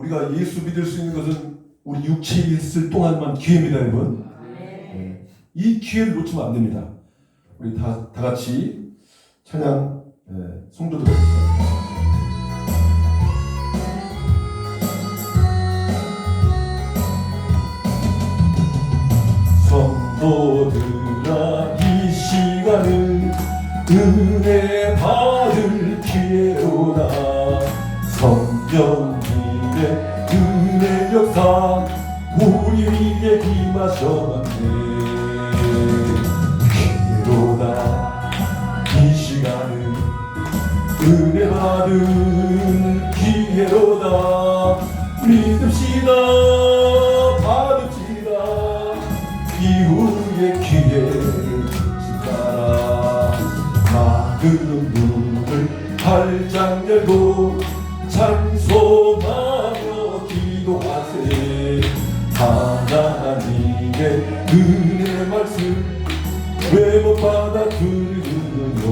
우리가 예수 믿을 수 있는 것은 우리 육체에 있을 동안만 기회입니다, 여러분. 네. 이 기회를 놓치면 안 됩니다. 우리 다 같이 찬양 성도들 성도들아 이 시간을 은혜 받을 기회로다. 성령님의 은혜 역사 우리 위에 임하셨네. 기회로다. 이 시간은 은혜 받을 기회로다. 믿읍시다. 받읍시다. 이후의 기회를 주시라. 마음 문을 활짝 열고 찬송하며 기도하세. 하나님의 은혜 말씀 왜 못 받아 들으느뇨.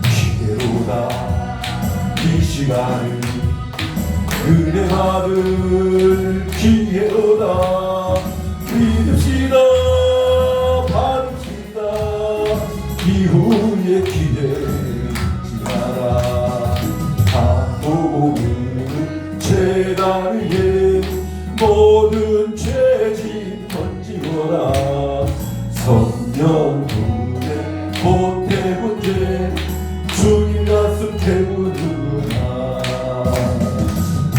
기회로다. 이 시간을 은혜 받을 기회로다. 믿읍시다. 받읍시다. 이후의 기회를 지나라. 다복음을 제단 위에 모든 죄짐 던지거라. 성령분의 보태본 죄 주님 가슴 태우느라.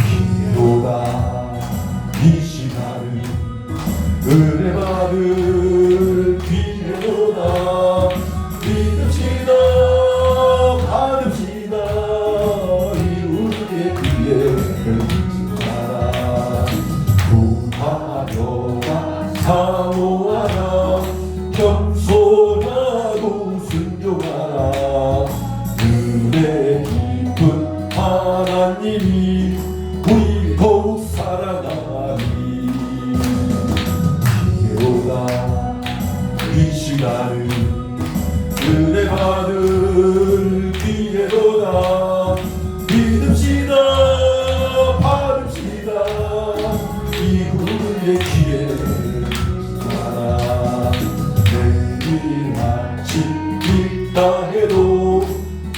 기회로다. 이 시간을 은혜 받을 기회로다. 믿읍시다. 받읍시다. 이후의 기회를 지나라. 구하려라. 사모하라. 겸손하고 순종하라. 은혜 깊은 하나님이 우리 더욱 사랑하리. 기회로다. 이 시간을 은혜 받을 기회로다. 믿읍시다. 받읍시다. 이후의 기회를 주라. 내일 아침 있다 해도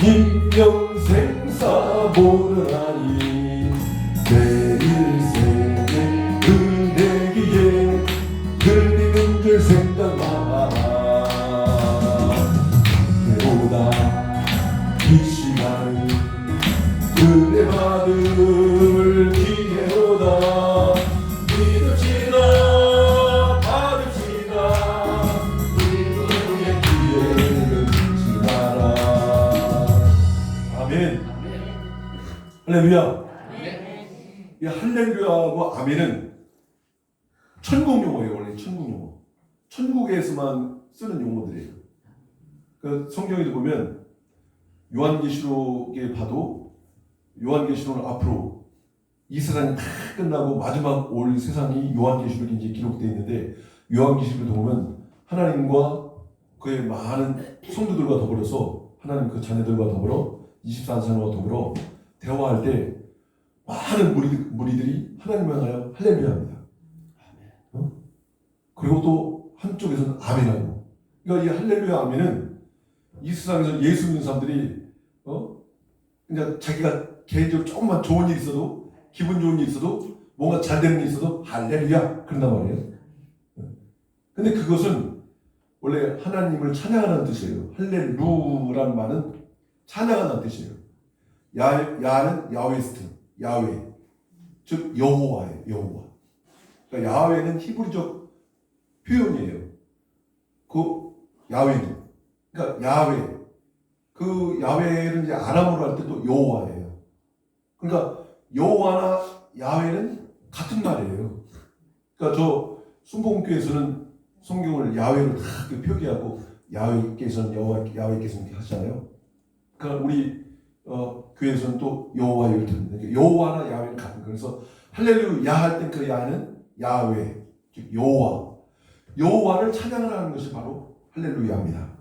인명생사 모르나니. 내일 세계 은혜기에 들리는 줄 생각 마라. 기회로다. 이 시간을 은혜 받을 기회로다. 믿읍시다. 받읍시다. 이후의 기회를 지나라. 아멘. 할렐루야. 이 할렐루야하고 아멘은 천국 용어예요. 원래 천국 용어. 천국에서만 쓰는 용어들이에요. 그 성경에도 보면 요한계시록에 봐도 요한계시록은 앞으로 이 세상이 다 끝나고 마지막 올 세상이 요한계시록에 이제 기록되어 있는데, 요한계시록을 보면 하나님과 그의 많은 성도들과 더불어서 하나님 그 자녀들과 더불어 24사랑과 더불어 대화할 때 많은 무리들이 하나님을 향하여 할렐루야합니다. 그리고 또 한쪽에서는 아멘하고. 그러니까 이 할렐루야 아멘은 이 세상에서 예수 믿는 사람들이 그냥 자기가 개인적으로 조금만 좋은 일 있어도, 기분 좋은 일 있어도, 뭔가 잘 되는 일 있어도 할렐루야 그런단 말이에요. 근데 그것은 원래 하나님을 찬양하는 뜻이에요. 할렐루라는 말은 찬양하는 뜻이에요. 야는 야훼스트, 야훼, 즉 여호와예요. 여호와. 그러니까 야훼는 히브리적 표현이에요. 그 야훼는, 그러니까 야훼, 그 야훼를 이제 아람어로 할 때도 여호와예요. 그러니까 여호와나 야훼는 같은 말이에요. 그러니까 저 순복음교회에서는 성경을 야훼로 다 표기하고 야훼께서는 야훼께서는 이렇게 하잖아요. 그러니까 우리 교회에서는 또 여호와 이렇게 합니다. 여호와나 야훼는 같은 거예요. 그래서 할렐루야 할 때 그 야는 야훼, 즉 여호와, 여호와를 찬양하는 것이 바로 할렐루야입니다.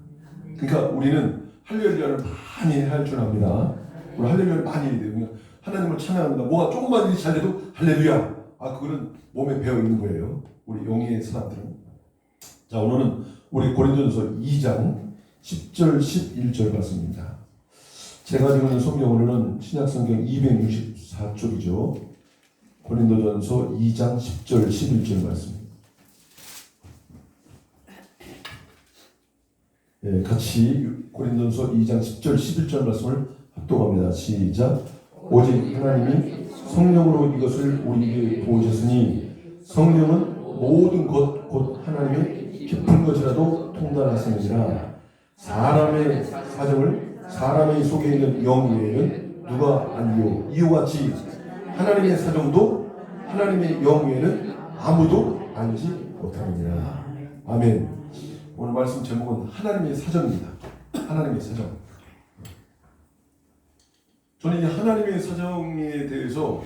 그러니까 우리는 할렐루야를 많이 할 줄 압니다. 우리 할렐루야를 많이 해야 돼요. 하나님을 찬양합니다. 뭐가 조금만 일이 잘 돼도 할렐루야. 그거는 몸에 배어 있는 거예요. 우리 영의 사람들은. 자, 오늘은 우리 고린도전서 2장 10절 11절 말씀입니다. 제가 지금 있는 성경으로는 신약성경 264쪽이죠. 고린도전서 2장 10절 11절 말씀입니다. 예, 같이 고린도전서 2장 10절 11절 말씀을 합독합니다. 시작. 오직 하나님이 성령으로 이것을 우리에게 보여주셨으니 성령은 모든 것 곧 하나님의 깊은 것이라도 통달하시느니라. 사람의 사정을 사람의 속에 있는 영 외에는 누가 알리요. 이와 같이 하나님의 사정도 하나님의 영 외에는 아무도 알지 못하느니라. 아멘. 오늘 말씀 제목은 하나님의 사정입니다. 하나님의 사정. 저는 이 하나님의 사정에 대해서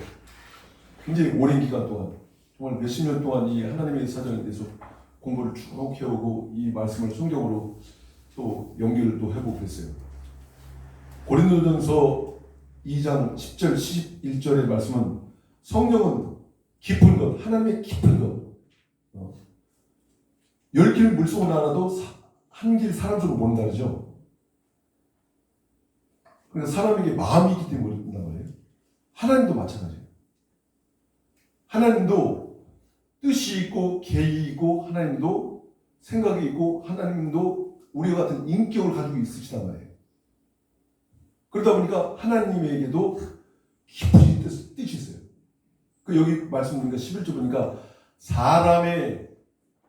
굉장히 오랜 기간 동안, 정말 몇십 년 동안 이 하나님의 사정에 대해서 공부를 쭉 해오고 이 말씀을 성경으로 또 연결도 해보고 그랬어요. 고린도전서 2장 10절 11절의 말씀은 성령은 깊은 것, 하나님의 깊은 것. 10길 물속을 알아도 한 길 사람 속으로 모른다 그러죠. 그러니까 사람에게 마음이 있기 때문에 모른단 말이에요. 하나님도 마찬가지예요. 하나님도 뜻이 있고 계획이 있고 하나님도 생각이 있고 하나님도 우리와 같은 인격을 가지고 있으시단 말이에요. 그러다 보니까 하나님에게도 깊은 뜻이 있어요. 여기 말씀 보니까 11절 보니까 사람의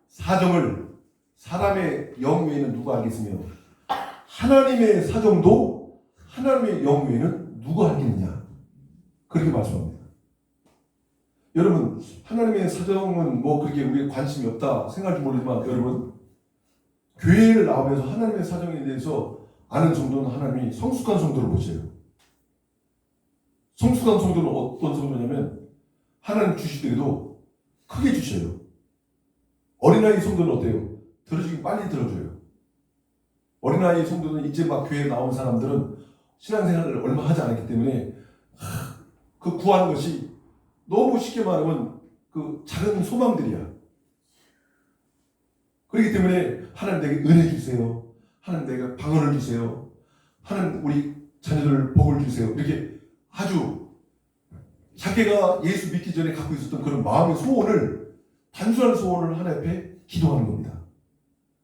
사정을 사람의 영 외에는 누가 알겠으며 하나님의 사정도 하나님의 영 외에는 누가 알겠느냐. 그렇게 말씀합니다. 여러분, 하나님의 사정은 뭐 그렇게 우리에 관심이 없다 생각할지 모르지만 여러분, 교회를 나오면서 하나님의 사정에 대해서 아는 정도는 하나님이 성숙한 성도를 보세요. 성숙한 성도는 어떤 성도냐면 하나님 주시더라도 크게 주셔요. 어린아이 성도는 어때요? 들어주기 빨리 들어줘요. 어린아이 성도는 이제 막 교회에 나온 사람들은 신앙생활을 얼마 하지 않았기 때문에 그 구하는 것이 너무 쉽게 말하면 그 작은 소망들이야. 그렇기 때문에 하나님 내게 은혜 주세요. 하나님 내게 방언을 주세요. 하나님 우리 자녀들 복을 주세요. 이렇게 아주 자기가 예수 믿기 전에 갖고 있었던 그런 마음의 소원을, 단순한 소원을 하나님 앞에 기도하는 겁니다.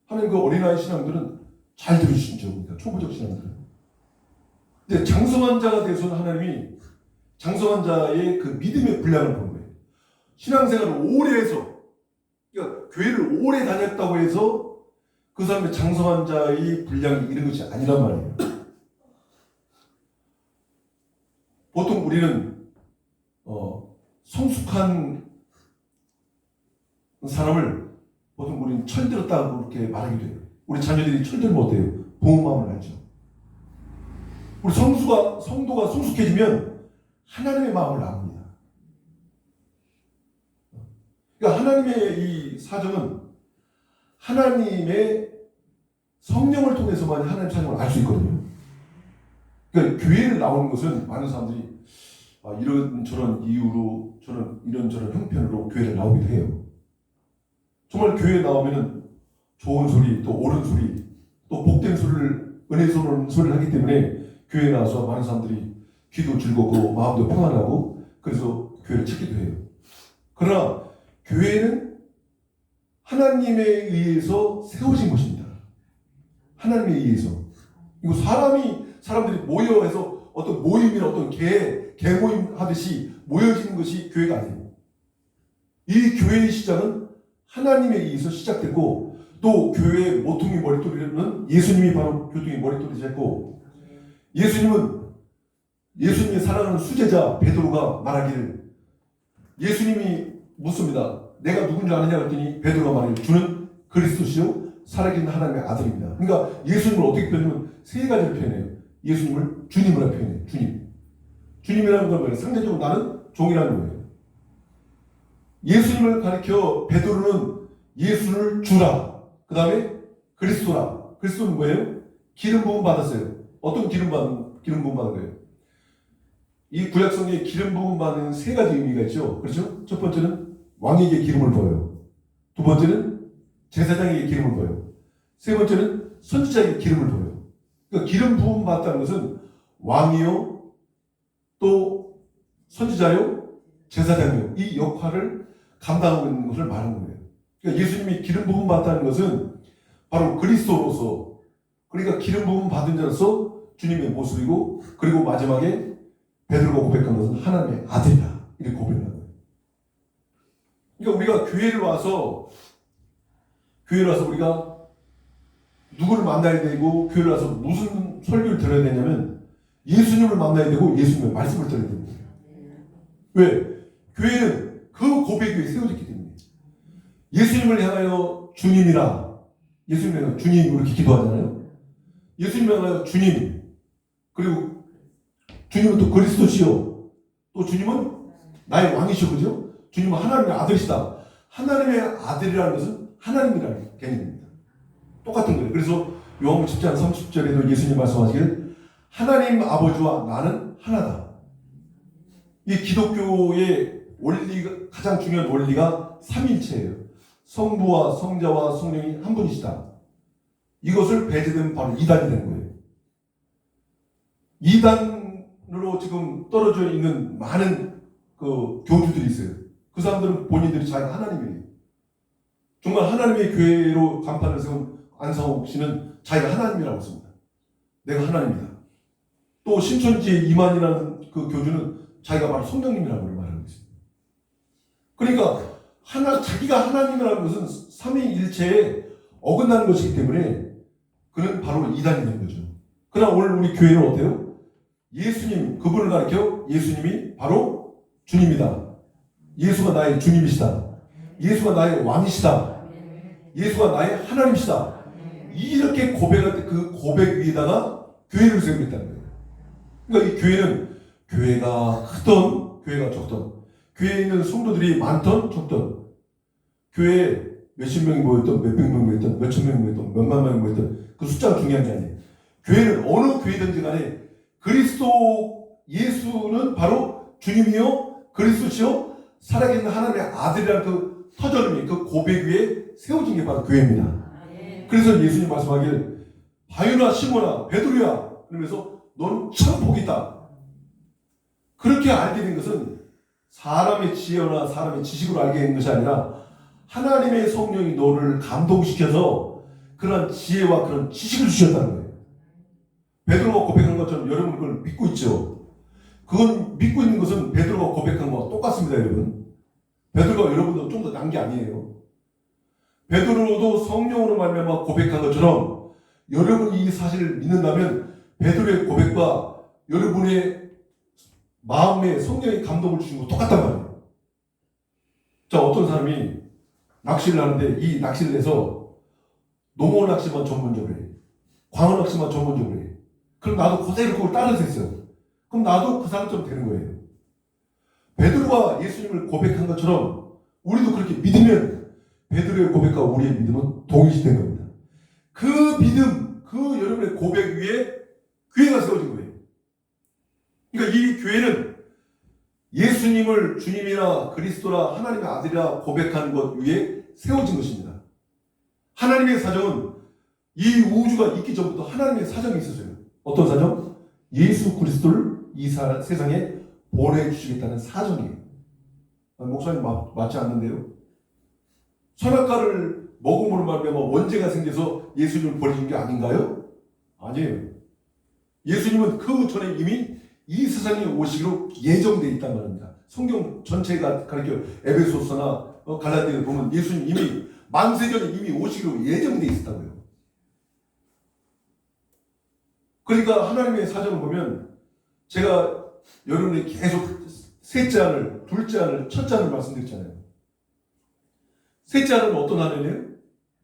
하나님 그 어린아이 신앙들은 잘 들으시죠. 그러니까 초보적 신앙들은. 근데 장성한 자가 되어서는 하나님이 장성한 자의 그 믿음의 분량을 보는 거예요. 신앙생활을 오래 해서, 그러니까 교회를 오래 다녔다고 해서 그 사람의 장성한 자의 분량이 이런 것이 아니란 말이에요. 보통 우리는 성숙한 사람을 보통 우리는 철들었다고 그렇게 말하기도 해요. 우리 자녀들이 철들면 어때요? 부모 마음을 알죠. 우리 성도가 성숙해지면 하나님의 마음을 압니다. 그러니까 하나님의 이 사정은 하나님의 성령을 통해서만 하나님의 사정을 알 수 있거든요. 그러니까 교회를 나오는 것은 많은 사람들이 이런저런 이유로 저는 이런저런 형편으로 교회를 나오기도 해요. 정말 교회에 나오면은 좋은 소리, 또 옳은 소리, 또 복된 소리를, 은혜스러운 소리를 하기 때문에 교회에 나와서 많은 사람들이 귀도 즐겁고 마음도 평안하고 그래서 교회를 찾기도 해요. 그러나 교회는 하나님에 의해서 세워진 것입니다. 하나님에 의해서. 이거 사람들이 모여서 어떤 모임이나 어떤 개모임 하듯이 모여지는 것이 교회가 아니에요. 이 교회의 시작은 하나님에 의해서 시작됐고, 또 교회의 모퉁이 머릿돌이는 예수님이 바로 교통의 머릿돌이셨고, 예수님의 사랑하는 수제자 베드로가 말하기를, 예수님이 묻습니다. 내가 누군지 아느냐 했더니 베드로가 말해요. 주는 그리스도시요 살아계신 하나님의 아들입니다. 그러니까 예수님을 어떻게 표현하면 세 가지를 표현해요. 예수님을 주님이라고 표현해요. 주님이라는 건 뭐예요? 상대적으로 나는 종이라는 거예요. 예수님을 가리켜 베드로는 예수를 주라. 그 다음에 그리스도라. 그리스도는 뭐예요? 기름 부음 받았어요. 어떤 기름 부음 받은 거예요? 이 구약 성경에 기름 부음 받는 세 가지 의미가 있죠. 그렇죠? 첫 번째는 왕에게 기름을 부어요. 두 번째는 제사장에게 기름을 부어요. 세 번째는 선지자에게 기름을 부어요. 그러니까 기름 부음 받다는 것은 왕이요, 또 선지자요, 제사장이요, 이 역할을 감당하고 있는 것을 말하는 거예요. 그러니까 예수님이 기름 부음 받다는 것은 바로 그리스도로서, 그러니까 기름 부음 받은 자로서 주님의 모습이고, 그리고 마지막에 베드로가 고백한 것은 하나님의 아들이다, 이렇게 고백하는 거예요. 그러니까 우리가 교회를 와서 우리가 누구를 만나야 되고, 교회를 와서 무슨 설교를 들어야 되냐면 예수님을 만나야 되고 예수님의 말씀을 들어야 되는 거예요. 왜? 교회는 그 고백 위에 세워졌기 때문에. 예수님을 향하여 주님이라, 예수님을 향하여 주님 이렇게 기도하잖아요. 예수님을 향하여 주님, 그리고 주님은 또 그리스도시요, 또 주님은 나의 왕이시오, 그죠? 주님은 하나님의 아들이시다. 하나님의 아들이라는 것은 하나님이라는 개념입니다. 똑같은 거예요. 그래서 요한복음 10장 30절에도 예수님 말씀하시기를 하나님 아버지와 나는 하나다. 이 기독교의 원리가, 가장 중요한 원리가 삼위일체예요. 성부와 성자와 성령이 한 분이시다. 이것을 배제되면 바로 이단이 되는 거예요. 이단으로 지금 떨어져 있는 많은 그 교주들이 있어요. 그 사람들은 본인들이 자기가 하나님이에요. 정말 하나님의 교회로 간판을 세운 안상욱 씨는 자기가 하나님이라고 했습니다. 내가 하나님이다. 또 신천지 이만이라는 그 교주는 자기가 바로 성령님이라고 말하고 있습니다. 그러니까 자기가 하나님이라는 것은 삼위일체에 어긋나는 것이기 때문에 그는 바로 이단이 되는 거죠. 그러나 오늘 우리 교회는 어때요? 예수님, 그분을 가리켜 예수님이 바로 주님이다. 예수가 나의 주님이시다. 예수가 나의 왕이시다. 예수가 나의 하나님이시다. 이렇게 고백할 때 그 고백 위에다가 교회를 세우겠다는 거예요. 그러니까 이 교회는 교회가 크던 교회가 적던, 교회에 있는 성도들이 많던 적던, 교회에 몇십 명이 모였던, 몇백 명이 모였던, 몇천 명이 모였던, 몇만 명이 모였던 그 숫자가 중요한 게 아니에요. 교회는 어느 교회든지 간에 그리스도 예수는 바로 주님이요, 그리스도시요, 살아계신 하나님의 아들이라는 그 터전음이, 그 고백 위에 세워진 게 바로 교회입니다. 그래서 예수님 말씀하기를 바유나 시몬아 베드로야, 그러면서 너는 참 복이 있다. 그렇게 알게 된 것은 사람의 지혜나 사람의 지식으로 알게 된 것이 아니라 하나님의 성령이 너를 감동시켜서 그런 지혜와 그런 지식을 주셨다는 거예요. 베드로가 고백한 것처럼 여러분 그걸 믿고 있죠. 그건 믿고 있는 것은 베드로가 고백한 것과 똑같습니다, 여러분. 베드로가 여러분도 좀 더 난 게 아니에요. 베드로도 성령으로 말미암아 고백한 것처럼 여러분이 이 사실을 믿는다면 베드로의 고백과 여러분의 마음에 성령의 감동을 주신 거 똑같단 말이에요. 자, 어떤 사람이 낚시를 하는데 이 낚시를 해서 농어 낚시만 전문적으로 해. 광어 낚시만 전문적으로 해. 그럼 나도 그대로 그걸 따라서 했어요. 그럼 나도 그 사람처럼 되는 거예요. 베드로가 예수님을 고백한 것처럼 우리도 그렇게 믿으면 베드로의 고백과 우리의 믿음은 동일시된 겁니다. 그 믿음, 그 여러분의 고백 위에 교회가 세워진 거예요. 그러니까 이 교회는 예수님을 주님이라 그리스도라 하나님의 아들이라 고백한 것 위에 세워진 것입니다. 하나님의 사정은 이 우주가 있기 전부터 하나님의 사정이 있었어요. 어떤 사정? 예수 그리스도를 이 세상에 보내주시겠다는 사정이에요. 목사님 맞지 않는데요? 선악과를 먹음으로 말미암아 원죄가 생겨서 예수님을 버리신 게 아닌가요? 아니에요. 예수님은 그 전에 이미 이 세상에 오시기로 예정되어 있단 말입니다. 성경 전체가 가르쳐 에베소서나 갈라디아를 보면 예수님 이미 만세전에 이미 오시기로 예정되어 있었다고요. 그러니까 하나님의 사정을 보면 제가 여러분이 계속 셋째 하늘, 둘째 하늘, 첫째 하늘 말씀드렸잖아요. 셋째 하늘은 어떤 하늘이에요?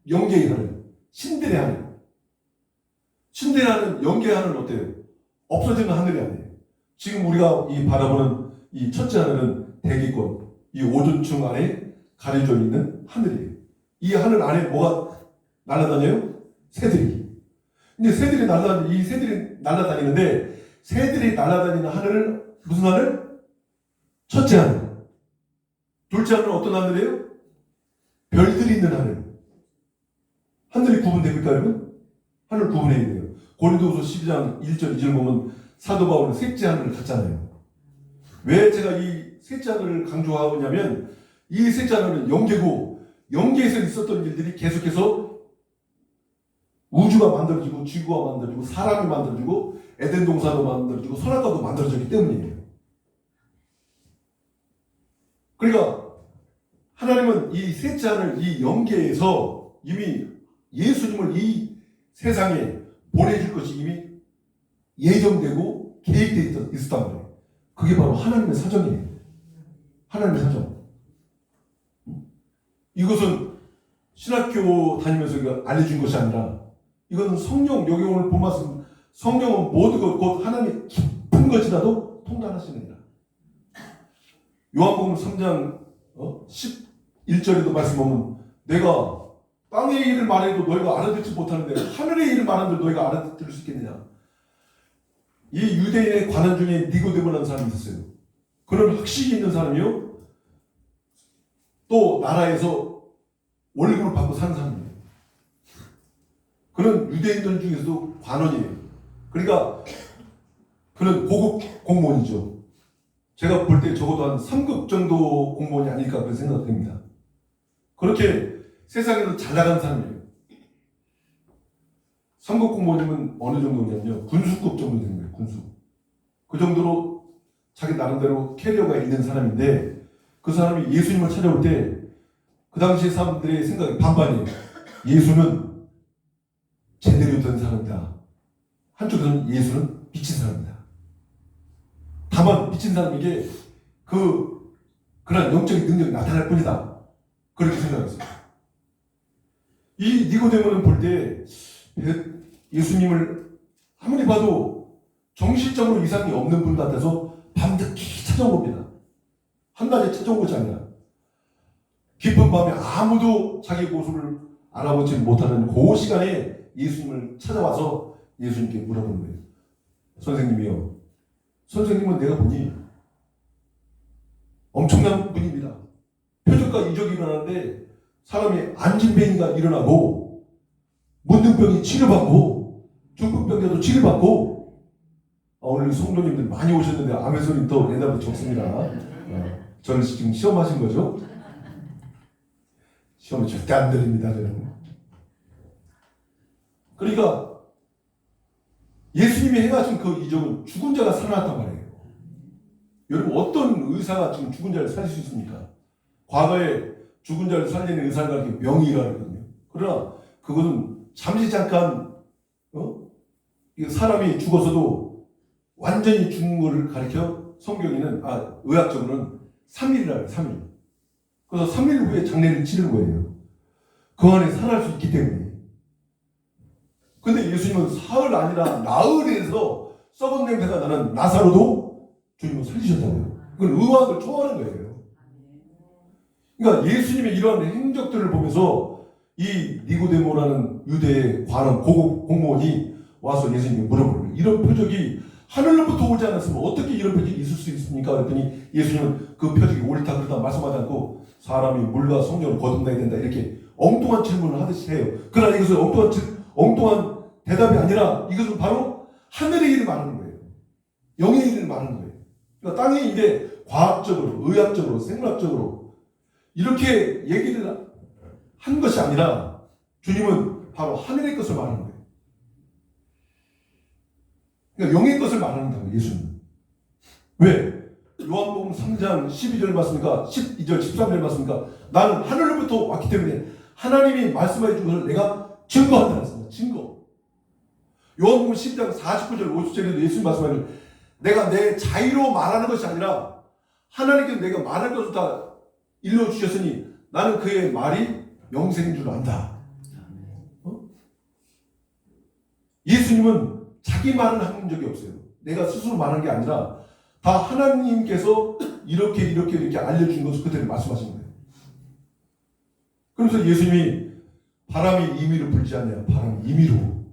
영계의 하늘, 신들의 하늘. 신들의 하늘은, 영계의 하늘은 어때요? 없어지는 하늘이 아니에요. 지금 우리가 이 바라보는 이 첫째 하늘은 대기권, 이 오존층 안에 가려져 있는 하늘이에요. 이 하늘 안에 뭐가 날아다녀요? 새들이. 근데 이 새들이 날아다니는데 새들이 날아다니는 하늘을 무슨 하늘? 첫째 하늘. 둘째 하늘은 어떤 하늘이에요? 별들이 있는 하늘. 하늘이 구분됩니까, 여러분? 하늘 구분해야 돼요. 고린도후서 12장 1절 2절 보면 사도 바울은 셋째 하늘을 갔잖아요. 왜 제가 이 셋째 하늘을 강조하냐면 이 셋째 하늘은 영계고 영계에서 있었던 일들이 계속해서 우주가 만들어지고 지구가 만들어지고 사람이 만들어지고 에덴 동산도 만들어지고 선악과도 만들어졌기 때문이에요. 그러니까 하나님은 이 셋째 하늘 이 영계에서 이미 예수님을 이 세상에 보내줄 것이 이미 예정되고 계획되어 있었단 말이에요. 그게 바로 하나님의 사정이에요. 하나님의 사정. 이것은 신학교 다니면서 알려준 것이 아니라 이것은 성령, 여기 오늘 본 말씀, 성령은 모든 것, 곧 하나님의 깊은 것이라도 통달하시느니라. 요한복음 3장 11절에도 말씀 보면 내가 땅의 일을 말해도 너희가 알아듣지 못하는데 하늘의 일을 말하는데 너희가 알아들을 수 있겠느냐. 이 유대인의 관원 중에 니고데모라는 사람이 있었어요. 그런 학식이 있는 사람이요. 또 나라에서 월급을 받고 사는 사람이에요. 그는 유대인들 중에서도 관원이에요. 그러니까 그는 고급 공무원이죠. 제가 볼 때 적어도 한 3급 정도 공무원이 아닐까 그런 생각됩니다. 그렇게 세상에서 잘 나가는 사람이에요. 3급 공무원이면 어느 정도냐면요. 군수급 정도 되는 거예요. 군수. 그 정도로 자기 나름대로 캐리어가 있는 사람인데 그 사람이 예수님을 찾아올 때 그 당시 사람들의 생각이 반반이에요. 예수는 제대로 된 사람이다. 한쪽에서는 예수는 미친 사람이다. 다만 미친 사람에게 그런 영적인 능력이 나타날 뿐이다. 그렇게 생각했어요. 이 니고데모는 볼 때 예수님을 아무리 봐도 정신적으로 이상이 없는 분 같아서 밤늦게 찾아온 겁니다. 한낮에 찾아온 것이 아니라 깊은 밤에 아무도 자기 모습을 알아보지 못하는 그 시간에 예수님을 찾아와서 예수님께 물어보는 거예요. 선생님이요. 선생님은 내가 보니 엄청난 분입니다. 표적과 이적이 일어나는데 사람이 안진뱅이가 일어나고 문둥병이 치료받고 중풍병자도 치료받고 오늘 성도님들 많이 오셨는데 아멘 소리 또 옛날부터 적습니다. 저를 지금 시험하신 거죠? 시험은 절대 안 드립니다. 여러분. 그러니까 예수님이 해가신 그 이적은 죽은 자가 살아났단 말이에요. 여러분 어떤 의사가 지금 죽은 자를 살릴 수 있습니까? 과거에 죽은 자를 살리는 의사가 이렇게 명의라거든요. 그러나 그것은 잠시 잠깐 사람이 죽어서도 완전히 죽는 것을 가리켜 성경에는 의학적으로는 3일이라고 해요. 3일. 그래서 3일 후에 장례를 치른 거예요. 그 안에 살아날 수 있기 때문에. 근데 예수님은 사흘 아니라 나흘에서 썩은 냄새가 나는 나사로도 주님은 살리셨다고요. 그건 의학을 초월한 거예요. 그러니까 예수님의 이러한 행적들을 보면서 이 니고데모라는 유대의 관원 고급 공무원이 와서 예수님께 물어보는 거예요. 이런 표적이 하늘로부터 오지 않았으면 어떻게 이런 표적이 있을 수 있습니까? 그랬더니 예수님은 그 표적이 옳다 그렇다 말씀하지 않고 사람이 물과 성령을 거듭나야 된다 이렇게 엉뚱한 질문을 하듯이 해요. 그러나 이것은 엉뚱한 대답이 아니라 이것은 바로 하늘의 일을 말하는 거예요. 영의 일을 말하는 거예요. 그러니까 땅에 이제 과학적으로, 의학적으로, 생물학적으로 이렇게 얘기를 한 것이 아니라 주님은 바로 하늘의 것을 말하는 거예요. 그러니까 영의 것을 말한다고 예수는. 왜? 요한복음 3장 12절 말씀이니까 12절 13절 말씀이니까 나는 하늘로부터 왔기 때문에 하나님이 말씀해 준 것을 내가 증거한다는 말씀입니다. 증거. 요한복음 10장 49절 50절에도 예수님 말씀하시는 내가 내 자의로 말하는 것이 아니라 하나님께서 내가 말할 것을 다 일러주셨으니 나는 그의 말이 영생인 줄 안다. 예수님은 자기 말을 한 적이 없어요. 내가 스스로 말한 게 아니라 다 하나님께서 이렇게 알려준 것을 그대로 말씀하신 거예요. 그래서 예수님이 바람이 임의로 불지 않냐. 바람이 임의로.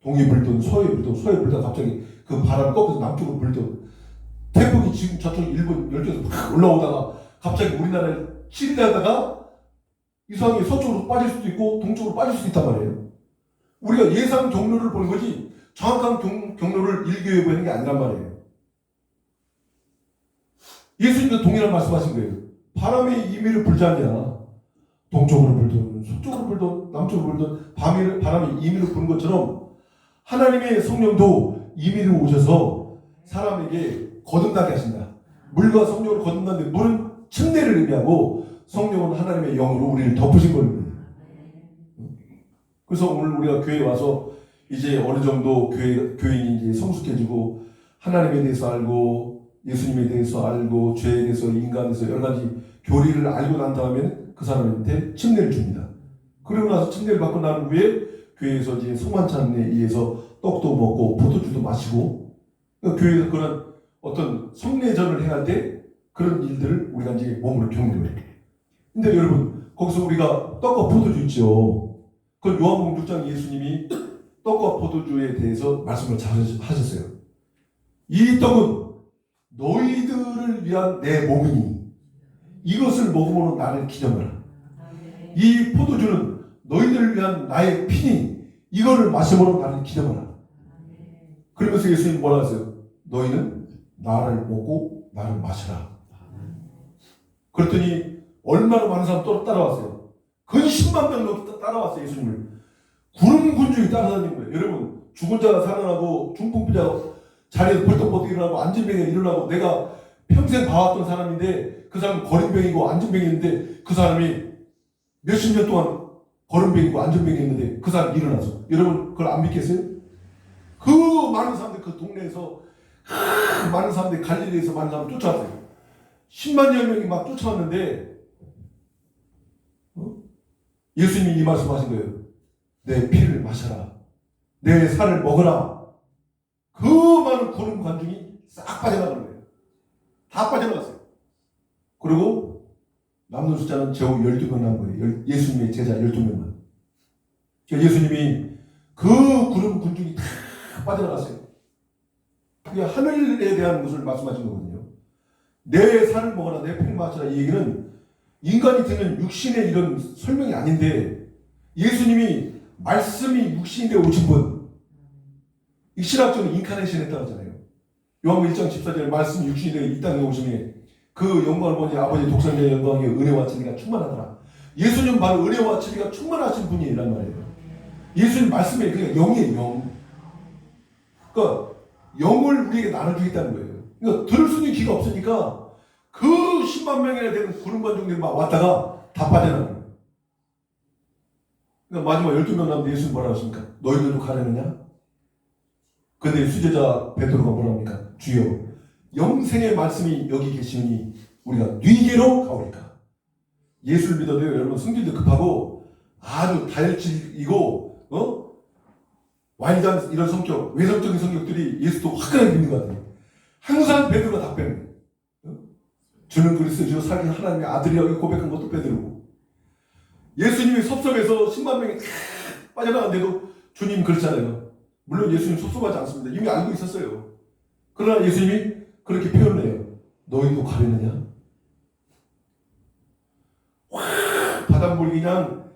동해 불든 서해 불든 서해 불다 갑자기 그 바람이 꺾여서 남쪽으로 불든 태풍이 지금 저쪽 일본 열도에서 막 올라오다가 갑자기 우리나라를 치리하다가 이상하게 서쪽으로 빠질 수도 있고 동쪽으로 빠질 수도 있단 말이에요. 우리가 예상 경로를 보는 거지 정확한 경로를 일교해 보는 게 아니란 말이에요. 예수님도 동일한 말씀하신 거예요. 바람의 임의를 불자냐, 동쪽으로 불든 서쪽으로 불든 남쪽으로 불든 바람의 임의를 부는 것처럼 하나님의 성령도 임의로 오셔서 사람에게 거듭나게 하신다. 물과 성령으로 거듭나는데 물은 침례를 의미하고 성령은 하나님의 영으로 우리를 덮으신 겁니다. 그래서 오늘 우리가 교회에 와서 이제 어느 정도 교인이 이제 성숙해지고 하나님에 대해서 알고 예수님에 대해서 알고 죄에 대해서 인간에 대해서 여러 가지 교리를 알고 난 다음에는 그 사람한테 침례를 줍니다. 그러고 나서 침례를 받고 난 후에 교회에서 이제 성만찬에 의해서 떡도 먹고 포도주도 마시고 그러니까 교회에서 그런 어떤 성례전을 행할 때 그런 일들을 우리가 이제 몸으로 경험해요. 근데 여러분 거기서 우리가 떡과 포도주 있죠. 그 요한복음 6장 예수님이 떡과 포도주에 대해서 말씀을 잘 하셨어요. 이 떡은 너희들을 위한 내 몸이니 이것을 먹음으로 나를 기념하라. 이 포도주는 너희들을 위한 나의 피니 이거를 마심으로 나를 기념하라. 그러면서 예수님 뭐라 하세요? 너희는 나를 먹고 나를 마시라. 그랬더니 얼마나 많은 사람 또 따라왔어요. 근 10만 명 넘게 따라왔어요. 예수님을. 구름 군중이 따라다니는 거예요. 여러분 죽은 자가 살아나고 중풍비자가 자리에서 벌떡벌떡 일어나고 안진병에 일어나고 내가 평생 봐왔던 사람인데 그 사람은 거린병이고 안진병이었는데 그 사람이 몇십 년 동안 거린병이고 안진병이었는데 그 사람이 일어나서 여러분 그걸 안 믿겠어요? 그 많은 사람들 그 동네에서 많은 사람들이 갈릴리에서 많은 사람을 쫓아왔어요. 10만여 명이 막 쫓아왔는데 예수님이 이 말씀하신 거예요. 내 피를 마셔라. 내 살을 먹어라. 그 많은 구름 관중이 싹 빠져나가는 거예요. 다 빠져나갔어요. 그리고 남는 숫자는 겨우 12명 남은 거예요. 예수님의 제자 12명만. 예수님이 그 구름 군중이 다 빠져나갔어요. 그게 하늘에 대한 것을 말씀하신 거거든요. 내 살을 먹어라, 내 피를 마셔라. 이 얘기는 인간이 듣는 육신의 이런 설명이 아닌데 예수님이 말씀이 육신이 되어 오신 분, 이 신학적으로 인카네이션 했다고 하잖아요. 요한복음 1장 14절에 말씀이 육신이 되어 이 땅에 오시니 그 영광을 보니 아버지 독생자의 영광에 은혜와 진리가 충만하더라. 예수님 바로 은혜와 진리가 충만하신 분이란 말이에요. 예수님 말씀에 그냥 영이에요. 영. 그러니까 영을 우리에게 나눠주겠다는 거예요. 그러니까 들을 수 있는 귀가 없으니까 그 10만 명이나 되는 구름 관중들이 막 왔다가 다 빠져나가는 거예요. 그러니까 마지막 12명 남는데 예수님 뭐라고 하십니까? 너희들도 가려느냐? 근데 수제자 베드로가 뭐라고 합니까? 주여 영생의 말씀이 여기 계시니 우리가 뉘게로 가오리까. 예수를 믿어도요 여러분 성질도 급하고 아주 다혈질이고 와인잔 이런 성격 외성적인 성격들이 예수도 화끈하게 믿는 것 같아요. 항상 베드로가 답변해요. 주는 그리스도 주 살긴 하나님의 아들이라고 고백한 것도 베드로고 예수님이 섭섭해서 10만 명이 다 빠져나갔는데도 주님 그렇잖아요. 물론 예수님 섭섭하지 않습니다. 이미 알고 있었어요. 그러나 예수님이 그렇게 표현을 해요. 너희도 가려느냐? 확 바닷물이 그냥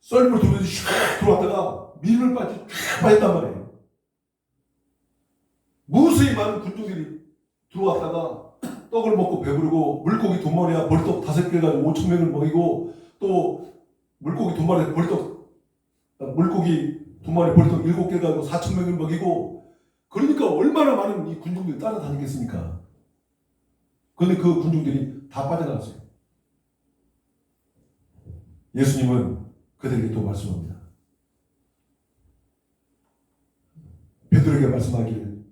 썰물 들어오듯이 슉 들어왔다가 밀물 빠졌단 말이에요. 무수히 많은 군중들이 들어왔다가 떡을 먹고 배부르고 물고기 두 마리야 벌떡 5개 가지고 5천 명을 먹이고 또 물고기 두 마리 벌떡 물고기 두 마리 벌떡 7개 가지고 4천 명을 먹이고 그러니까 얼마나 많은 이 군중들이 따라다니겠습니까? 그런데 그 군중들이 다 빠져나갔어요. 예수님은 그들에게 또 말씀합니다. 베드로에게 말씀하기를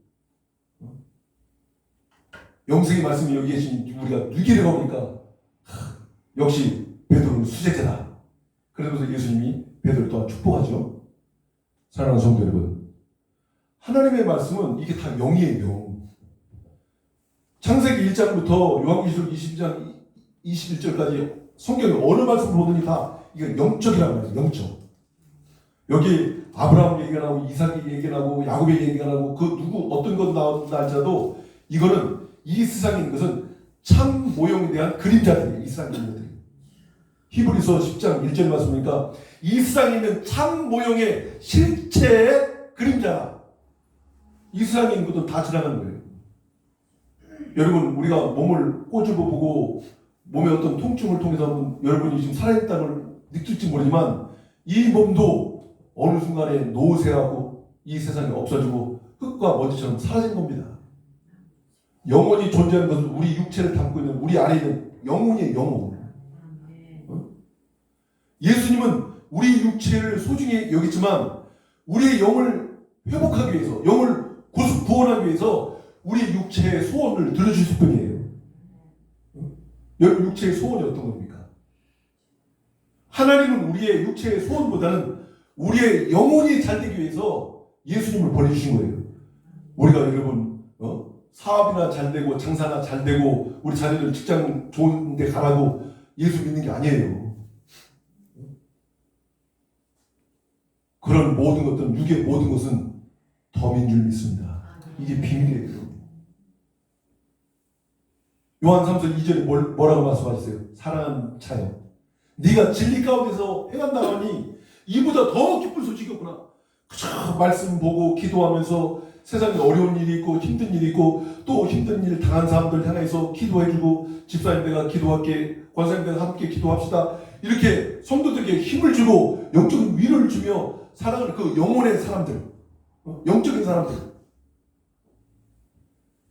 영생의 말씀이 여기 계신 우리가 뉘게로 가보니까 역시 베드로는 수제자다. 그러면서 예수님이 베드로를 또한 축복하죠. 사랑하는 성도 여러분, 하나님의 말씀은 이게 다 영이에요. 영. 창세기 1장부터 요한계시록 22장 21절까지 성경에 어느 말씀을 보더니 다 이게 영적이라는 말이에요. 영적. 여기 아브라함 얘기가 나오고 이삭이 얘기가 나오고 야곱의 얘기가 나오고 그 누구 어떤 것 나온다 할지라도 이거는 이 세상에 있는 것은 참 모형에 대한 그림자들이에요. 이 세상에 있는 것들이. 히브리서 10장 1절 말씀이니까 이 세상에 있는 참 모형의 실체의 그림자. 이 세상에 있는 것도 다 지나가는 거예요. 여러분 우리가 몸을 꼬집어 보고 몸의 어떤 통증을 통해서 여러분이 지금 살아있다는 걸 느낄지 모르지만 이 몸도 어느 순간에 노쇠하고 이 세상에 없어지고 흙과 먼지처럼 사라진 겁니다. 영혼이 존재하는 것은 우리 육체를 담고 있는 우리 안에 있는 영혼이에요. 영혼. 예수님은 우리 육체를 소중히 여기지만 우리의 영을 회복하기 위해서 영을 구원하기 위해서 우리 육체의 소원을 들어주실 분이에요. 여러분 육체의 소원이 어떤 겁니까? 하나님은 우리의 육체의 소원보다는 우리의 영혼이 잘 되기 위해서 예수님을 보내주신 거예요. 우리가 여러분 사업이나 잘 되고 장사나 잘 되고 우리 자녀들 직장 좋은 데 가라고 예수 믿는 게 아니에요. 그런 모든 것들은 육의 모든 것은 덤인 줄 믿습니다. 이게 비밀이에요. 요한 3서 2절에 뭐라고 말씀하셨어요? 사랑하는 자여, 네가 진리 가운데서 행한다하니 이보다 더 기쁜 소식이 없구나. 그저 말씀 보고 기도하면서 세상에 어려운 일이 있고 힘든 일이 있고 또 힘든 일 당한 사람들 향해서 기도해주고 집사님 내가 기도할게, 권사님 내가 함께 기도합시다. 이렇게 성도들에게 힘을 주고 영적인 위로를 주며 사랑하는 그 영혼의 사람들, 영적인 사람들,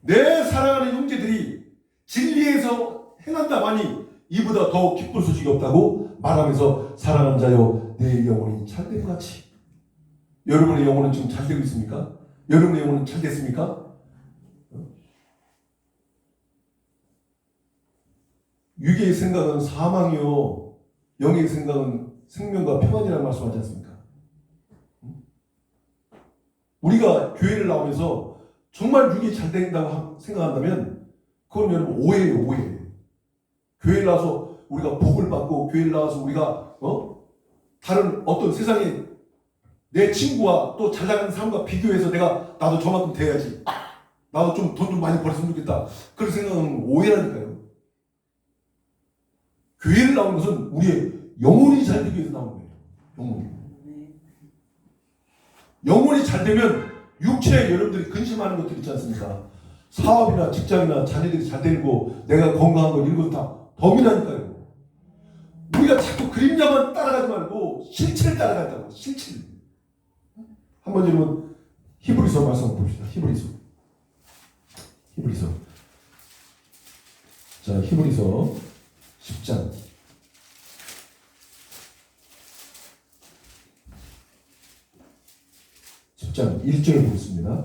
내 사랑하는 형제들이 진리에서 행한다마니 이보다 더 기쁜 소식이 없다고 말하면서 사랑하는 자여 내 영혼이 잘된 것 같이. 여러분의 영혼은 지금 잘 되고 있습니까? 여러분의 영혼은 잘 됐습니까? 육의 생각은 사망이요 영의 생각은 생명과 평안이라고 말씀하지 않습니까? 우리가 교회를 나오면서 정말 육이 잘 된다고 생각한다면 그건 여러분 오해예요. 오해. 교회를 나와서 우리가 복을 받고 교회를 나와서 우리가 다른 어떤 세상에 내 친구와 또 잘 나가는 사람과 비교해서 내가 나도 저만큼 돼야지, 나도 좀 돈 좀 많이 벌었으면 좋겠다, 그런 생각은 오해라니까요. 교회를 나오는 것은 우리의 영혼이 잘 되기 위해서 나오는 거예요. 영혼이 잘 되면 육체에 여러분들이 근심하는 것들 있지 않습니까? 사업이나 직장이나 자녀들이 잘 되고 내가 건강한 거 이런 것 다 덤이라니까요. 우리가 자꾸 그림자만 따라가지 말고 실체를 따라간다고. 실체를. 한번 여러분 히브리서 말씀 봅시다. 히브리서. 자, 히브리서 10장 1절 보겠습니다.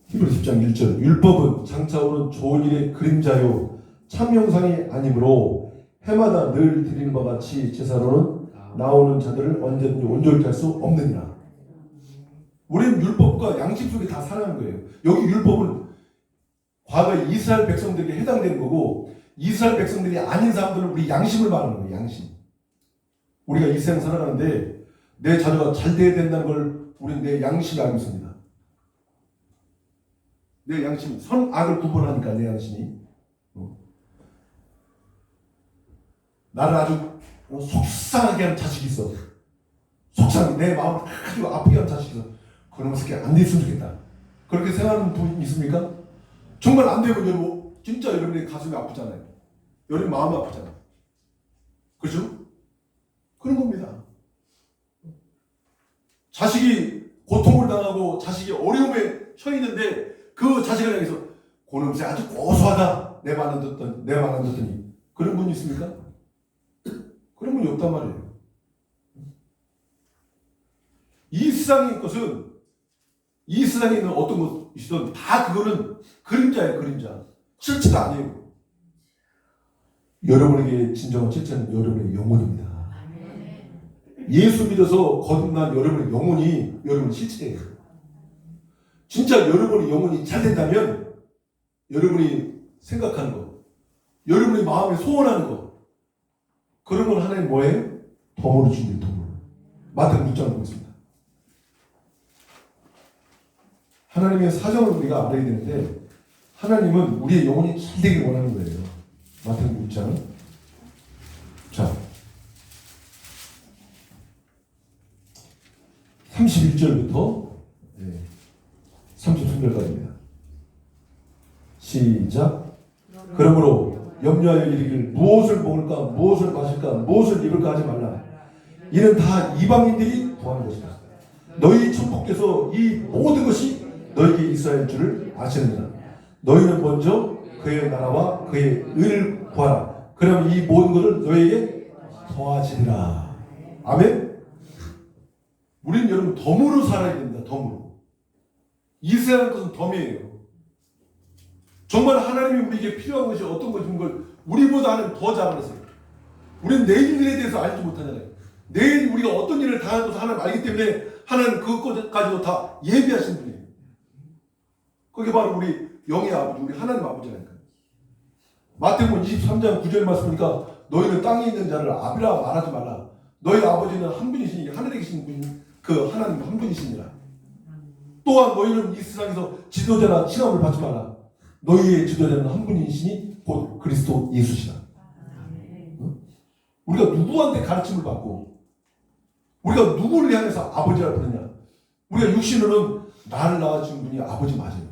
히브리 10장 1절. 율법은 장차 오는 좋은 일의 그림자요 참 형상이 아니므로 해마다 늘 드리는 바 같이 제사로는 나오는 자들을 언제든지 온전히 할 수 없느니라. 우리는 율법과 양심 속에 다 살아가는 거예요. 여기 율법은 과거에 이스라엘 백성들에게 해당되는 거고 이스라엘 백성들이 아닌 사람들은 우리 양심을 말하는 거예요. 양심. 우리가 이 세상 살아가는데 내 자녀가 잘 돼야 된다는 걸 우리는 내 양심이 알고 있습니다. 내 양심, 선악을 구분하니까 내 양심이 나를 아주 속상하게 하는 자식이 있어. 속상하게 내 마음을 아주 아프게 하는 자식이 있어. 그런 새끼 안 됐으면 좋겠다. 그렇게 생각하는 분 있습니까? 정말 안 되면 여러분 진짜 여러분의 가슴이 아프잖아요. 여러분 마음이 아프잖아요. 그렇죠? 그런 겁니다. 자식이 고통을 당하고 자식이 어려움에 처해 있는데 그 자식을 향해서 고놈새 아주 고소하다. 내 말 안 듣더니 그런 분이 있습니까? 그런 분이 없단 말이에요. 이 세상의 것은 이 세상에 있는 어떤 것이든 다 그거는 그림자예요. 그림자. 실체가 아니에요. 여러분에게 진정한 실체는 여러분의 영혼입니다. 예수 믿어서 거듭난 여러분의 영혼이 여러분의 실체예요. 진짜 여러분의 영혼이 잘 된다면 여러분이 생각하는 것, 여러분의 마음에 소원하는 것, 그런 걸 하나님 뭐예요? 덤으로 준대요. 덤으로. 마태복음 6장을 보겠습니다. 하나님의 사정을 우리가 알아야 되는데 하나님은 우리의 영혼이 잘 되길 원하는 거예요. 마태복음 6장. 자, 31절부터 33절까지입니다. 시작. 그러므로 염려하여 이르기를 무엇을 먹을까 무엇을 마실까 무엇을 입을까 하지 말라. 이는 다 이방인들이 구하는 것이다. 너희 천국께서 이 모든 것이 너희에게 있어야 할 줄을 아시느니라. 너희는 먼저 그의 나라와 그의 의를 구하라. 그러면 이 모든 것을 너희에게 더하시리라. 아멘. 우리는 여러분 덤으로 살아야 됩니다. 덤으로. 이 세상 것은 덤이에요. 정말 하나님이 우리에게 필요한 것이 어떤 것인 걸 우리보다는 더 잘 알았어요. 우리는 내일에 대해서 알지 못하잖아요. 내일 우리가 어떤 일을 당할 것을 하나님 알기 때문에 하나님 그것까지도 다 예비하신 분이에요. 그게 바로 우리 영의 아버지, 우리 하나님 아버지라니까요. 마태복음 23장 9절 말씀이니까 너희는 땅에 있는 자를 아비라 말하지 말라. 너희 아버지는 한 분이시니 하늘에 계신 분, 그 하나님 한 분이시니라. 또한 너희는 이 세상에서 지도자나 칭함을 받지 말라. 너희의 지도자는 한 분이시니 곧 그리스도 예수시라. 우리가 누구한테 가르침을 받고 우리가 누구를 향해서 아버지라 부르냐. 우리가 육신으로는 나를 낳아준 분이 아버지 맞아요.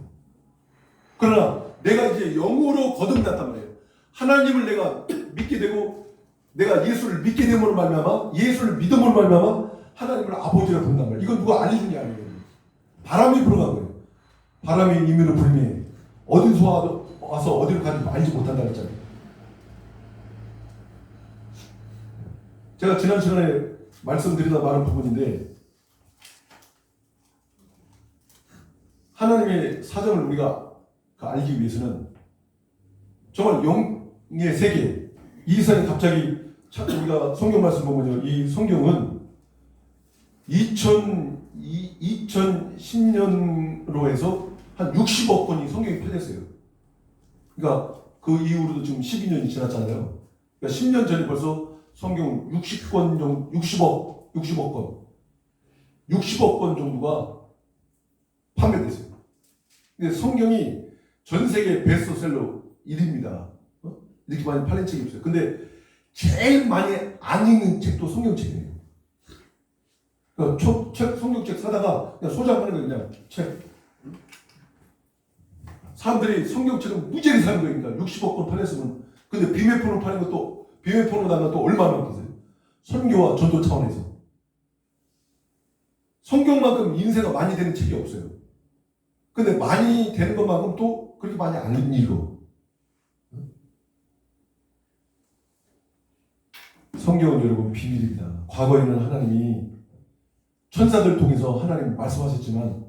그러나 내가 이제 영으로 거듭났단 말이에요. 하나님을 내가 믿게 되고 내가 예수를 믿게 됨으로 말미암아 예수를 믿음으로 말미암아 하나님을 아버지라 부른단 말이에요. 이건 누가 알려준 게 아니에요. 바람이 불어간 거예요. 바람이 임의로 불매 어디서 와서 어디로 가는지 알지 못한다 했잖아요. 제가 지난 시간에 말씀드리다 말한 부분인데 하나님의 사정을 우리가 알기 위해서는 정말 영의 세계 이 세상에 갑자기 우리가 성경 말씀 보면요. 이 성경은 2010년으로 해서 한 60억 권이 성경이 펴졌어요. 그러니까 그 이후로도 지금 12년이 지났잖아요. 그러니까 10년 전에 벌써 성경 60권 정도, 60억 권. 60억 권 정도가 판매됐어요. 근데 성경이 전 세계 베스트셀러 1위입니다. 이렇게 많이 팔린 책이 없어요. 근데 제일 많이 안 읽는 책도 성경책이에요. 그러니까 성경책 사다가 그냥 소장하는 거 그냥 책. 사람들이 성경책은 무지하게 사는 거니까 60억 권 팔렸으면 근데 비매폰으로 파는 것도 비매폰으로 나면 또 얼마나 많겠어요? 선교와 전도 차원에서 성경만큼 인쇄가 많이 되는 책이 없어요. 근데 많이 되는 것만큼 또 그렇게 많이 안 읽어. 성경은 여러분 비밀입니다. 과거에는 하나님이 천사들을 통해서 하나님 말씀하셨지만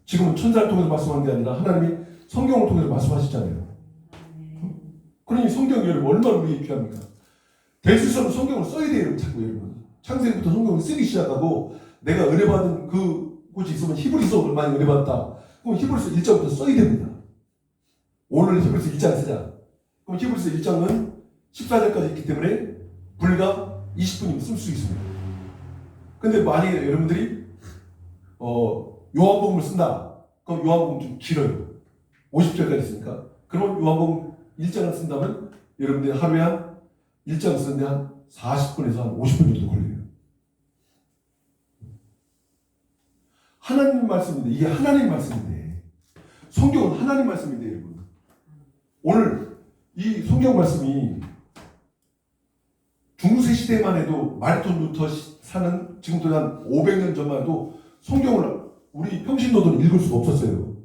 지금은 천사를 통해서 말씀하는 게 아니라 하나님이 성경을 통해서 말씀하셨잖아요. 그러니 성경이 여러분 얼마나 우리에게 필요합니까? 될 수 있으면 성경을 써야 돼요. 자꾸 여러분. 창세기부터 성경을 쓰기 시작하고 내가 은혜받은 그 곳이 있으면 히브리서를 많이 은혜받았다. 그럼 히브리서 1장부터 써야 됩니다. 오늘 히브리서 1장 쓰자. 그럼 히브리서 1장은 14절까지 있기 때문에 불과 20분이면 쓸 수 있습니다. 근데 만약에 여러분들이 요한복음을 쓴다. 그럼 요한복음 좀 길어요. 50절까지 있으니까. 그러면 요한복음 1장을 쓴다면 여러분들이 하루에 한 1장 쓰는데 한 40분에서 한 50분 정도 걸려요. 하나님 말씀인데 이게 하나님 말씀인데 성경은 하나님 말씀인데 여러분 오늘 이 성경 말씀이 중세 시대만 해도 마르틴 루터 사는 지금부터 한 500년 전만 해도 성경을 우리 평신도들은 읽을 수가 없었어요.